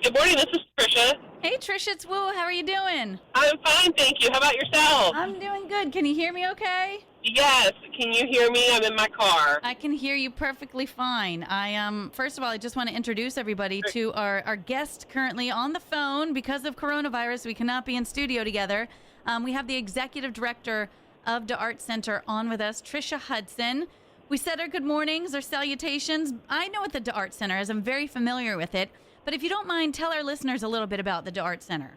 Good morning, this is Tricia. Hey, Tricia, it's Woo. How are you doing? I'm fine, thank you. How about yourself? I'm doing good. Can you hear me okay? Yes, can you hear me? I'm in my car. I can hear you perfectly fine. First of all, I just want to introduce everybody to our guest currently on the phone. Because of coronavirus, we cannot be in studio together. We have the executive director of the Art Center on with us, Tricia Hudson. We said our good mornings, our salutations. I know what the Art Center is. I'm very familiar with it. But if you don't mind, tell our listeners a little bit about the Art Center.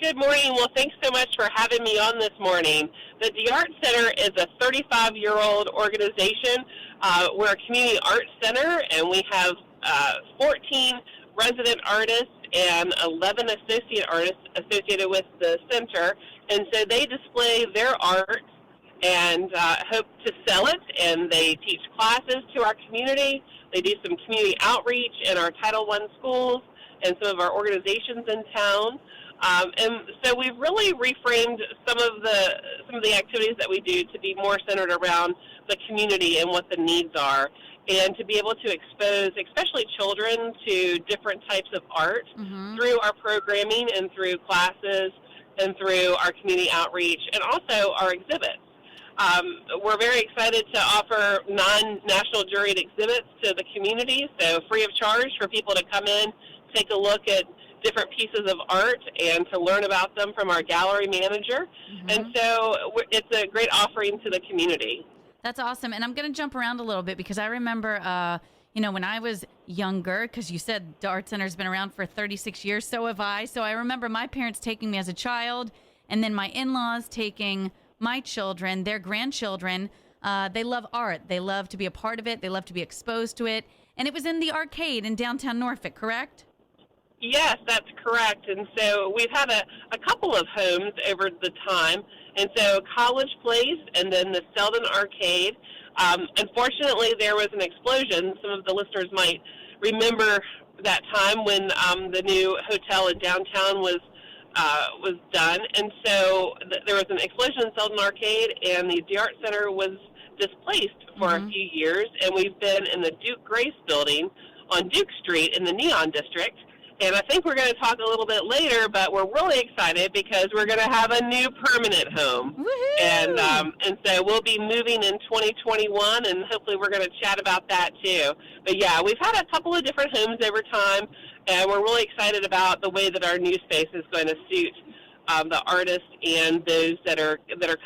Good morning. Well, thanks so much for having me on this morning. The Art Center is a 35-year-old organization. We're a community art center, and we have 14 resident artists and 11 associate artists associated with the center. And so they display their art and hope to sell it, and they teach classes to our community. They do some community outreach in our Title I schools and some of our organizations in town. And so we've really reframed some of the activities that we do to be more centered around the community and what the needs are, and to be able to expose, especially children, to different types of art through our programming and through classes and through our community outreach and also our exhibits. We're very excited to offer non-national juried exhibits to the community, so free of charge for people to come in, take a look at different pieces of art and to learn about them from our gallery manager. And so it's a great offering to the community. That's awesome. And I'm going to jump around a little bit because I remember, when I was younger, because you said the Art Center's been around for 36 years, so have I. So I remember my parents taking me as a child, and then my in-laws taking my children, their grandchildren. They love art. They love to be a part of it. They love to be exposed to it. And it was in the arcade in downtown Norfolk, correct? Yes, that's correct. And so we've had a couple of homes over the time. And so College Place and then the Selden Arcade. Unfortunately, there was an explosion. Some of the listeners might remember that time when the new hotel in downtown was done. And so there was an explosion in Selden Arcade, and the Art Center was displaced for a few years. And we've been in the Duke Grace building on Duke Street in the Neon District. And I think we're going to talk a little bit later, but we're really excited because we're going to have a new permanent home. Woohoo! And so we'll be moving in 2021, and hopefully we're going to chat about that too. But yeah, we've had a couple of different homes over time, and we're really excited about the way that our new space is going to suit the artists and those that are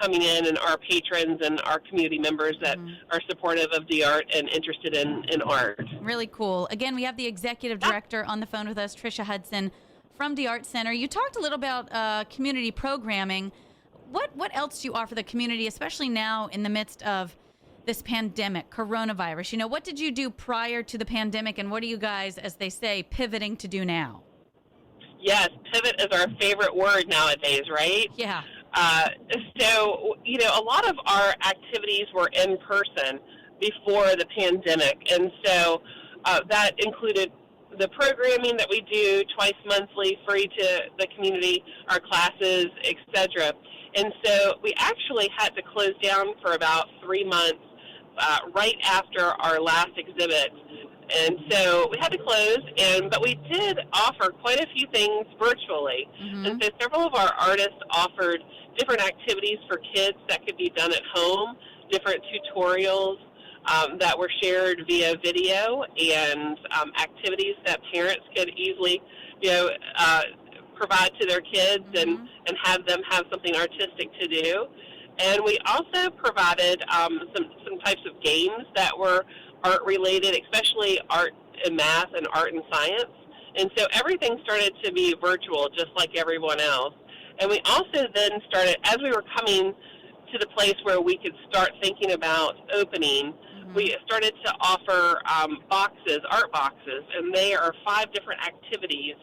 coming in, and our patrons and our community members that are supportive of the art and interested in art. Really cool. Again, we have the executive director on the phone with us, Tricia Hudson from the Art Center. You talked a little about community programming. What else do you offer the community, especially now in the midst of this pandemic, coronavirus? What did you do prior to the pandemic, and what are you guys, as they say, pivoting to do now? Yes, pivot is our favorite word nowadays, right? Yeah. So, a lot of our activities were in person before the pandemic. And so that included the programming that we do twice monthly, free to the community, our classes, etc. And so we actually had to close down for about 3 months right after our last exhibit. And so we had to close, but we did offer quite a few things virtually. And so several of our artists offered different activities for kids that could be done at home, different tutorials that were shared via video, and activities that parents could easily, provide to their kids and have them have something artistic to do. And we also provided some types of games that were art-related, especially art and math and art and science. And so everything started to be virtual, just like everyone else. And we also then started, as we were coming to the place where we could start thinking about opening, we started to offer art boxes, and they are 5 different activities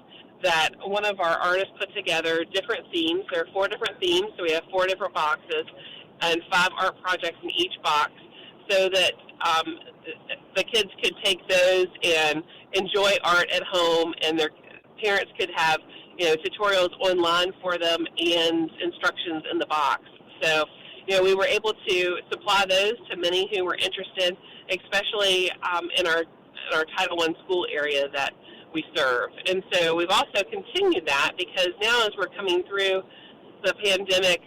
that one of our artists put together, different themes. There are 4 different themes, so we have 4 different boxes and 5 art projects in each box, so that the kids could take those and enjoy art at home, and their parents could have tutorials online for them and instructions in the box. So we were able to supply those to many who were interested, especially in our Title I school area that we serve. And so we've also continued that because now as we're coming through the pandemic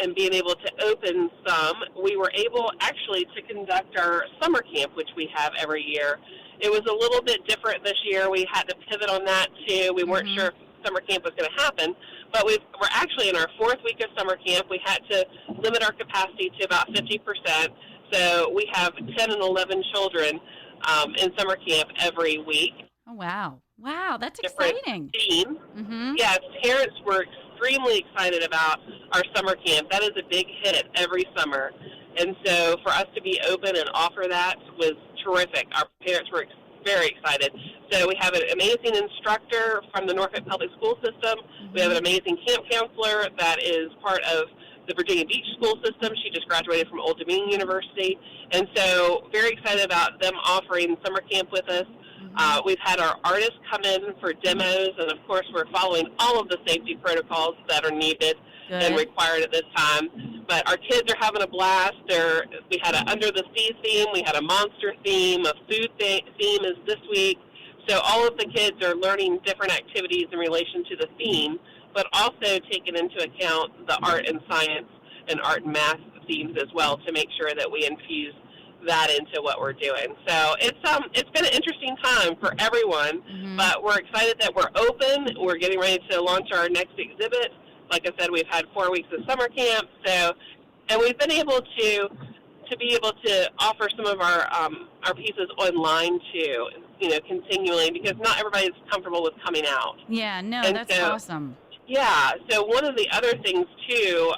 and being able to open some, we were able actually to conduct our summer camp, which we have every year. It was a little bit different this year. We had to pivot on that too. We weren't sure if summer camp was going to happen, but we're actually in our 4th week of summer camp. We had to limit our capacity to about 50%. So we have 10 and 11 children in summer camp every week. Oh, wow. Wow, that's Different exciting. Themes. Yes, parents were extremely excited about our summer camp. That is a big hit every summer. And so for us to be open and offer that was terrific. Our parents were very excited. So we have an amazing instructor from the Norfolk Public School System. We have an amazing camp counselor that is part of the Virginia Beach school system. She just graduated from Old Dominion University. And so very excited about them offering summer camp with us. We've had our artists come in for demos, and of course we're following all of the safety protocols that are needed and required at this time. But our kids are having a blast. We had an Under the Sea theme, we had a monster theme, a food theme is this week. So all of the kids are learning different activities in relation to the theme, but also taking into account the art and science and art and math themes as well to make sure that we infuse that into what we're doing. So it's been an interesting time for everyone, but we're excited that we're open. We're getting ready to launch our next exhibit. Like I said, we've had 4 weeks of summer camp, and we've been able to be able to offer some of our pieces online too, continually, because not everybody's comfortable with coming out. Yeah, no, and that's awesome. Yeah, so one of the other things too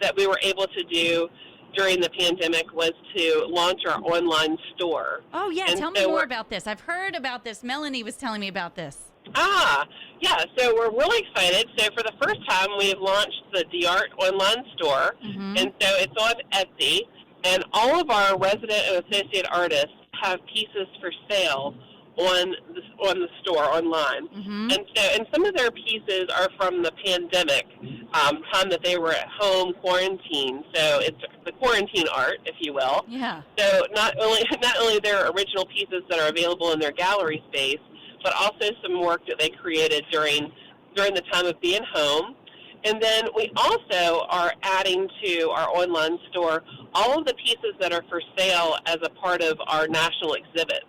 that we were able to do during the pandemic was to launch our online store. Oh, yeah. Tell me more about this. I've heard about this. Melanie was telling me about this. Yeah. So we're really excited. So for the first time, we've launched the DART online store. And so it's on Etsy. And all of our resident and associate artists have pieces for sale on the store online. And some of their pieces are from the pandemic, time that they were at home quarantined. So it's the quarantine art, if you will. Yeah. So not only their original pieces that are available in their gallery space, but also some work that they created during the time of being home. And then we also are adding to our online store all of the pieces that are for sale as a part of our national exhibits.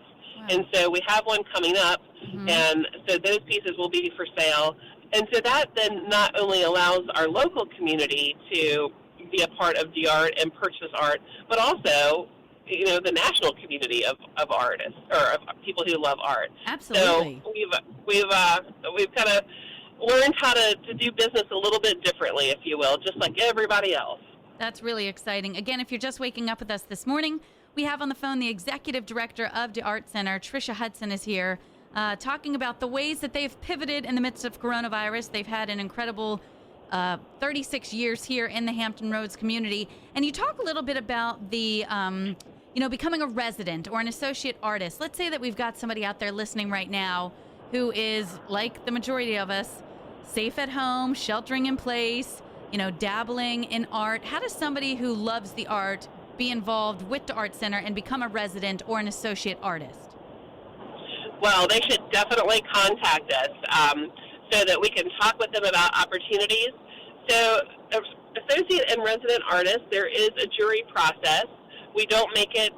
And so we have one coming up, and so those pieces will be for sale. And so that then not only allows our local community to be a part of the art and purchase art, but also, the national community of artists or of people who love art. Absolutely. So we've kind of learned how to do business a little bit differently, if you will, just like everybody else. That's really exciting. Again, if you're just waking up with us this morning, we have on the phone the executive director of the Art Center. Tricia Hudson is here talking about the ways that they've pivoted in the midst of coronavirus. They've had an incredible 36 years here in the Hampton Roads community. And you talk a little bit about the, becoming a resident or an associate artist. Let's say that we've got somebody out there listening right now who is, like the majority of us, safe at home, sheltering in place, dabbling in art. How does somebody who loves the art be involved with the Art Center and become a resident or an associate artist? Well, they should definitely contact us so that we can talk with them about opportunities. So, associate and resident artists, there is a jury process. We don't make it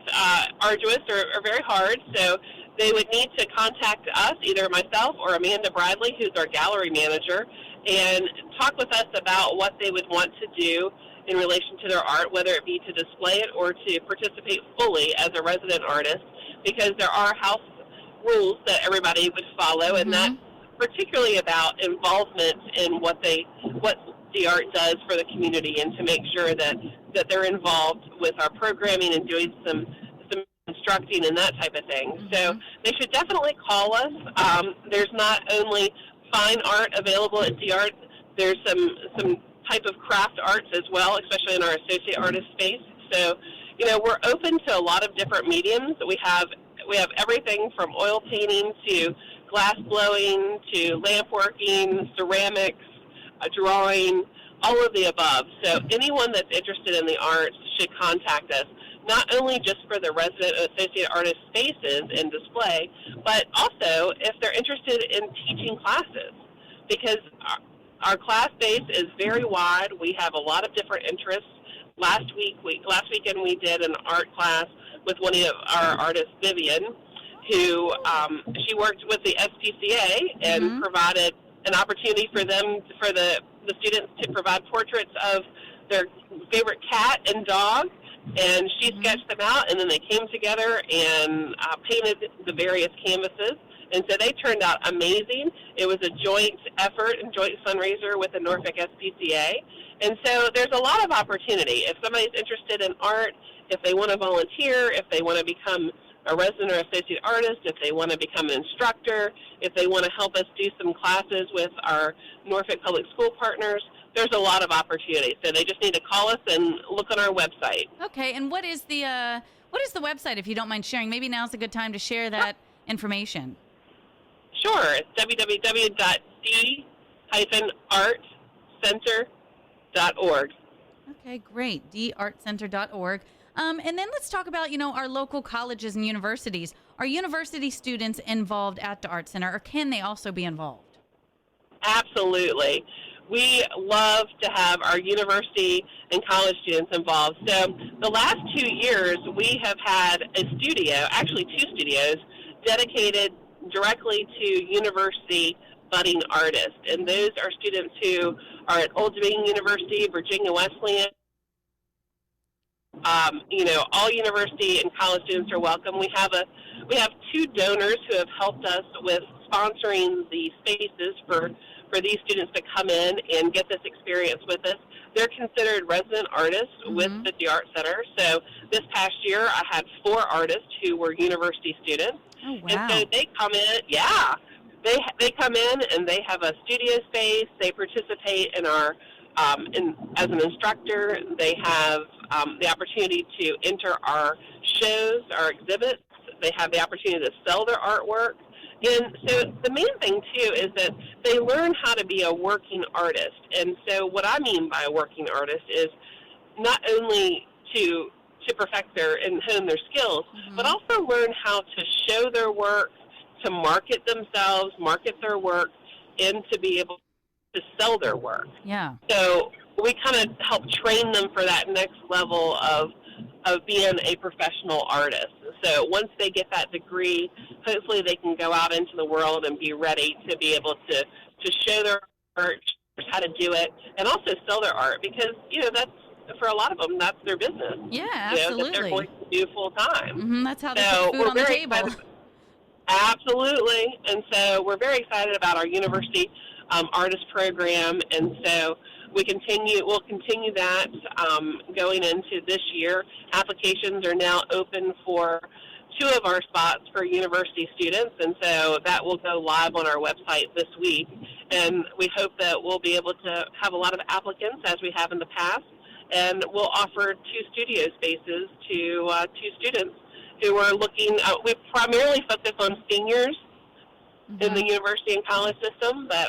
arduous or very hard, so they would need to contact us, either myself or Amanda Bradley, who's our gallery manager, and talk with us about what they would want to do in relation to their art, whether it be to display it or to participate fully as a resident artist, because there are house rules that everybody would follow, and that's particularly about involvement in what the art does for the community, and to make sure that they're involved with our programming and doing some instructing and that type of thing. So they should definitely call us. There's not only fine art available at DART, there's some type of craft arts as well, especially in our associate artist space. So, we're open to a lot of different mediums. We have everything from oil painting to glass blowing to lamp working, ceramics, drawing, all of the above. So anyone that's interested in the arts should contact us. not only just for the resident and associate artist spaces and display, but also if they're interested in teaching classes, because our class base is very wide. We have a lot of different interests. Last weekend we did an art class with one of our artists, Vivian, who she worked with the SPCA and provided an opportunity for them, for the students to provide portraits of their favorite cat and dog, and she sketched them out, and then they came together and painted the various canvases, and so they turned out amazing. It was a joint effort and joint fundraiser with the Norfolk SPCA, and so there's a lot of opportunity. If somebody's interested in art, if they want to volunteer, if they want to become a resident or associate artist, if they want to become an instructor, if they want to help us do some classes with our Norfolk Public School partners, there's a lot of opportunity. So they just need to call us and look on our website. Okay, and what is the website, if you don't mind sharing? Maybe now's a good time to share that information. Sure. It's www.d-artcenter.org. Okay, great. dartcenter.org. And then let's talk about, our local colleges and universities. Are university students involved at the Art Center, or can they also be involved? Absolutely. We love to have our university and college students involved. So the last 2 years, we have had a studio, actually 2 studios, dedicated directly to university budding artists. And those are students who are at Old Dominion University, Virginia Wesleyan. All university and college students are welcome. We have 2 donors who have helped us with sponsoring the spaces for these students to come in and get this experience with us. They're considered resident artists with the Art Center. So this past year, I had 4 artists who were university students. Oh, wow. And so they come in, they come in and they have a studio space. They participate in our as an instructor. They have the opportunity to enter our shows, our exhibits. They have the opportunity to sell their artwork. And so the main thing, too, is that they learn how to be a working artist. And so what I mean by a working artist is not only to perfect and hone their skills, but also learn how to show their work, to market themselves, market their work, and to be able to sell their work. Yeah. So we kind of help train them for that next level of being a professional artist. So once they get that degree, hopefully they can go out into the world and be ready to be able to show their art, how to do it, and also sell their art, because, that's, for a lot of them, that's their business. Yeah, absolutely. That they're going to do full time. That's how they put food on the table. Absolutely. And so we're very excited about our university artist program, and so we'll continue that going into this year. Applications are now open for 2 of our spots for university students, and so that will go live on our website this week. And we hope that we'll be able to have a lot of applicants, as we have in the past, and we'll offer 2 studio spaces to 2 students who are looking. We primarily focus on seniors in the university and college system, but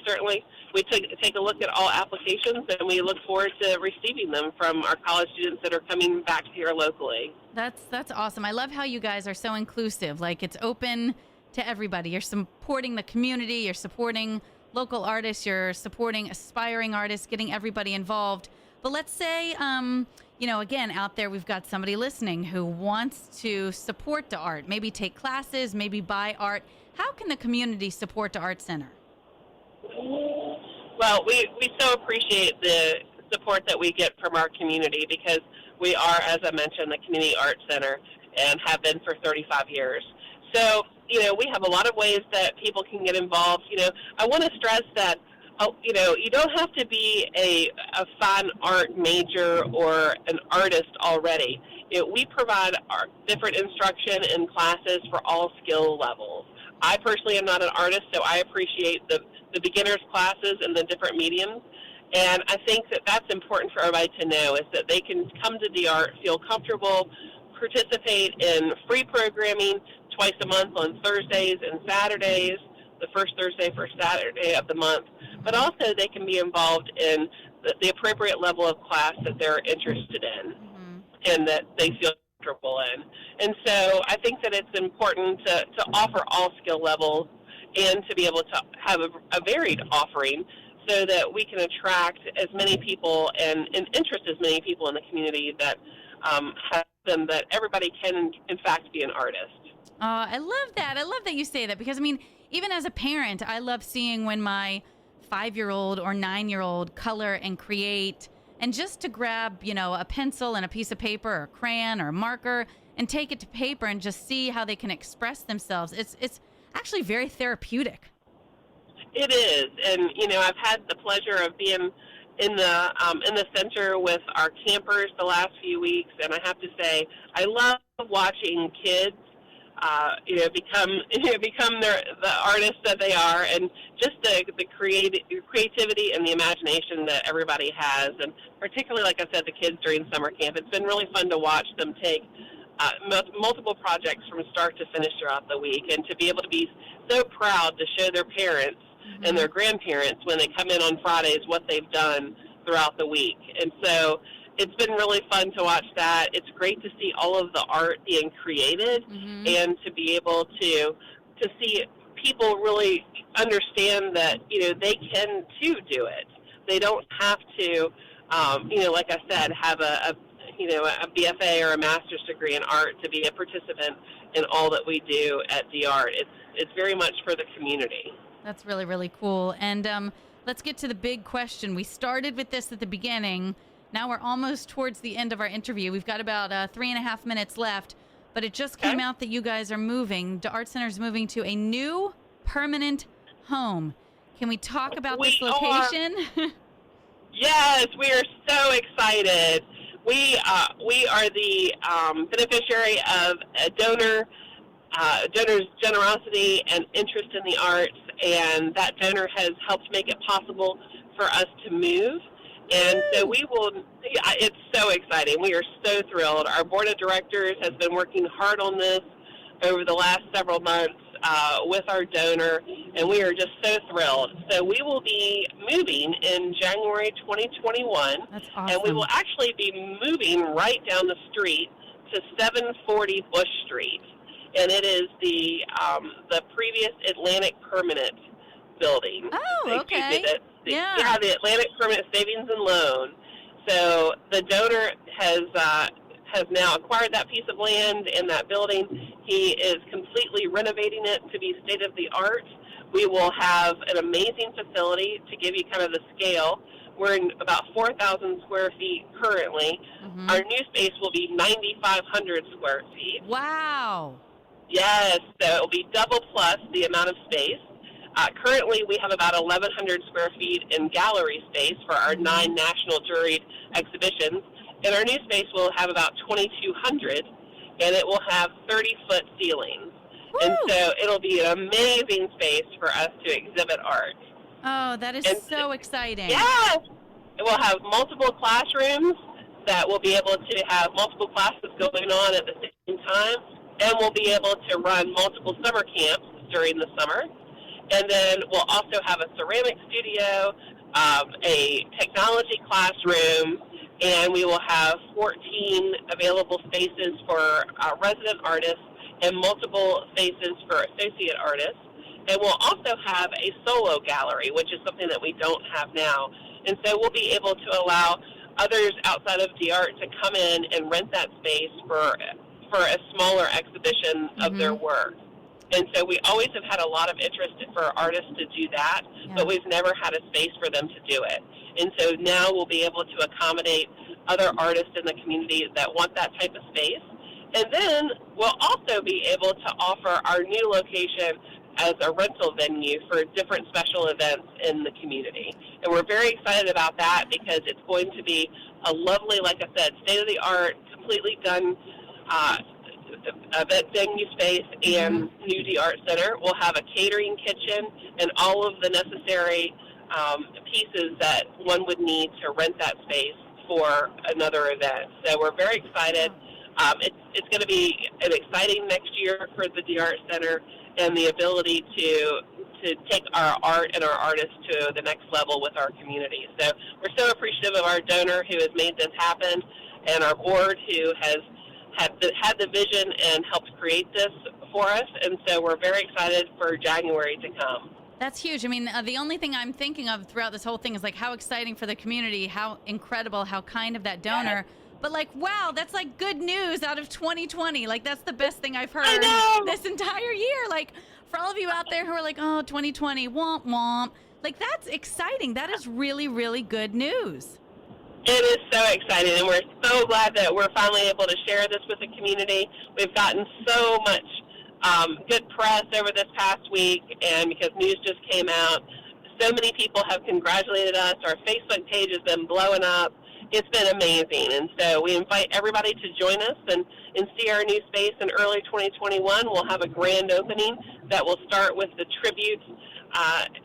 certainly we take a look at all applications, and we look forward to receiving them from our college students that are coming back here locally. That's awesome. I love how you guys are so inclusive. Like, it's open to everybody. You're supporting the community. You're supporting local artists. You're supporting aspiring artists, getting everybody involved. But let's say, again, out there we've got somebody listening who wants to support the art, maybe take classes, maybe buy art. How can the community support the Art Center? Well, we so appreciate the support that we get from our community, because we are, as I mentioned, the Community Art Center and have been for 35 years. So, we have a lot of ways that people can get involved. I want to stress that, you don't have to be a fine art major or an artist already. We provide our different instruction and classes for all skill levels. I personally am not an artist, so I appreciate the beginners classes and the different mediums. And I think that that's important for everybody to know, is that they can come to the art, feel comfortable, participate in free programming twice a month on Thursdays and Saturdays, the first Thursday, first Saturday of the month. But also they can be involved in the appropriate level of class that they're interested in. and that they feel comfortable in. And so I think that it's important to offer all skill levels and to be able to have a varied offering so that we can attract as many people and interest as many people in the community that have them, that everybody can, in fact, be an artist. I love that. I love that you say that because, I mean, even as a parent, I love seeing when my 5-year-old or 9-year-old color and create, and just to grab, a pencil and a piece of paper or a crayon or a marker and take it to paper and just see how they can express themselves. It's actually very therapeutic. It is, and I've had the pleasure of being in the center with our campers the last few weeks, and I have to say I love watching kids become the artists that they are, and just the creativity and the imagination that everybody has, and particularly, like I said, the kids during summer camp. It's been really fun to watch them take multiple projects from start to finish throughout the week, and to be able to be so proud to show their parents and their grandparents when they come in on Fridays what they've done throughout the week. And so it's been really fun to watch that. It's great to see all of the art being created and to be able to see people really understand that, they can too do it. They don't have to, like I said, have a BFA or a master's degree in art to be a participant in all that we do at DR. It's very much for the community. That's really, really cool. And let's get to the big question. We started with this at the beginning. Now we're almost towards the end of our interview. We've got about 3.5 minutes left, but it just came out that you guys are moving. The Art Center is moving to a new permanent home. Can we talk about this location? Yes, we are so excited. We are the beneficiary of a donor's generosity and interest in the arts, and that donor has helped make it possible for us to move. And so it's so exciting. We are so thrilled. Our board of directors has been working hard on this over the last several months with our donor, and we are just so thrilled. So we will be moving in January 2021. That's awesome. And we will actually be moving right down the street to 740 Bush Street. And it is the previous Atlantic Permanent building. Oh, okay. The Atlantic Permanent Savings and Loan. So the donor has now acquired that piece of land and that building. He is completely renovating it to be state-of-the-art. We will have an amazing facility. To give you kind of the scale, we're in about 4,000 square feet currently. Our new space will be 9,500 square feet. Wow. Yes, so it will be double plus the amount of space. Currently, we have about 1,100 square feet in gallery space for our 9 national juried exhibitions. And our new space will have about 2,200, and it will have 30-foot ceilings. Woo! And so it'll be an amazing space for us to exhibit art. Oh, that is so exciting. Yes! It will have multiple classrooms that will be able to have multiple classes going on at the same time, and we'll be able to run multiple summer camps during the summer. And then we'll also have a ceramic studio, a technology classroom, and we will have 14 available spaces for resident artists and multiple spaces for associate artists. And we'll also have a solo gallery, which is something that we don't have now. And so we'll be able to allow others outside of DR to come in and rent that space for a smaller exhibition of their work. And so we always have had a lot of interest for artists to do that, but we've never had a space for them to do it. And so now we'll be able to accommodate other artists in the community that want that type of space. And then we'll also be able to offer our new location as a rental venue for different special events in the community. And we're very excited about that because it's going to be a lovely, like I said, state-of-the-art, completely done event venue space and new D Art Center. We'll have a catering kitchen and all of the necessary pieces that one would need to rent that space for another event. So we're very excited. It's going to be an exciting next year for the D Art Center and the ability to take our art and our artists to the next level with our community. So we're so appreciative of our donor who has made this happen. and our board who has had the vision and helped create this for us. And so we're very excited for January to come. That's huge. I mean, the only thing I'm thinking of throughout this whole thing is like how exciting for the community, how incredible, how kind of that donor. Yes. But like, wow, that's like good news out of 2020. Like that's the best thing I've heard this entire year. Like for all of you out there who are like, oh, 2020, womp womp. Like that's exciting. That is really, really good news. It is so exciting, and we're so glad that we're finally able to share this with the community. We've gotten so much good press over this past week, and because news just came out, so many people have congratulated us. Our Facebook page has been blowing up. It's been amazing, and so we invite everybody to join us and see our new space in early 2021. We'll have a grand opening that will start with the tribute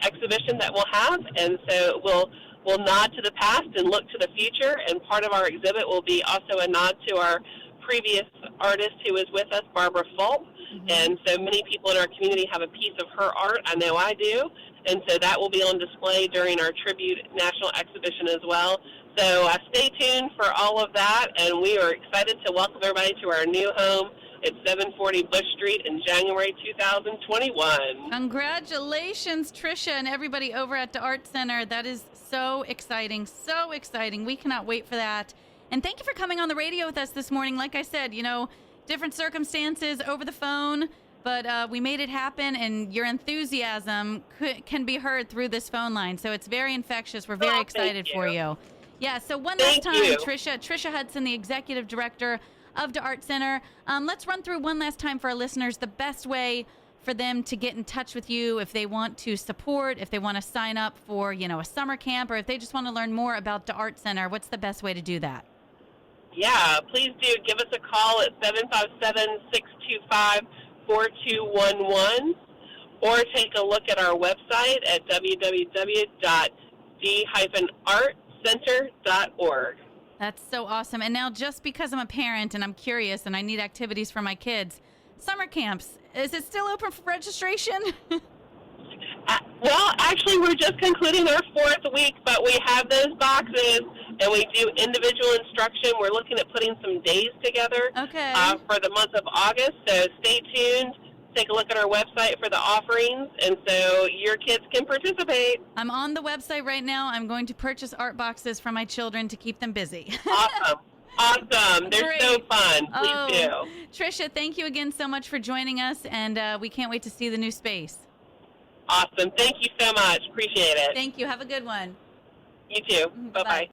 exhibition that we'll have, and so we'll nod to the past and look to the future, and part of our exhibit will be also a nod to our previous artist who was with us, Barbara Fulp. And so many people in our community have a piece of her art. I know I do. And so that will be on display during our Tribute National Exhibition as well. So stay tuned for all of that. And we are excited to welcome everybody to our new home at 740 Bush Street in January 2021. Congratulations, Tricia, and everybody over at the Art Center. That is so exciting, so exciting. We cannot wait for that. And thank you for coming on the radio with us this morning. Like I said, you know, different circumstances over the phone, but we made it happen, and your enthusiasm can be heard through this phone line. So it's very infectious. We're very excited for you. Yeah, so one last time, Tricia Hudson, the executive director of the Art Center. Let's run through one last time for our listeners the best way for them to get in touch with you if they want to support, if they want to sign up for, you know, a summer camp, or if they just want to learn more about the Art Center. What's the best way to do that? Yeah, please do give us a call at 757-625-4211, or take a look at our website at www.d-artcenter.org. That's so awesome. And now, just because I'm a parent and I'm curious and I need activities for my kids, summer camps, is it still open for registration? Well, actually, we're just concluding our 4th week, but we have those boxes, and we do individual instruction. We're looking at putting some days together for the month of August, so stay tuned. Take a look at our website for the offerings, and so your kids can participate. I'm on the website right now. I'm going to purchase art boxes for my children to keep them busy. Awesome. They're Great. So fun. Please do. Tricia, thank you again so much for joining us, and we can't wait to see the new space. Awesome. Thank you so much. Appreciate it. Thank you. Have a good one. You too. Bye-bye.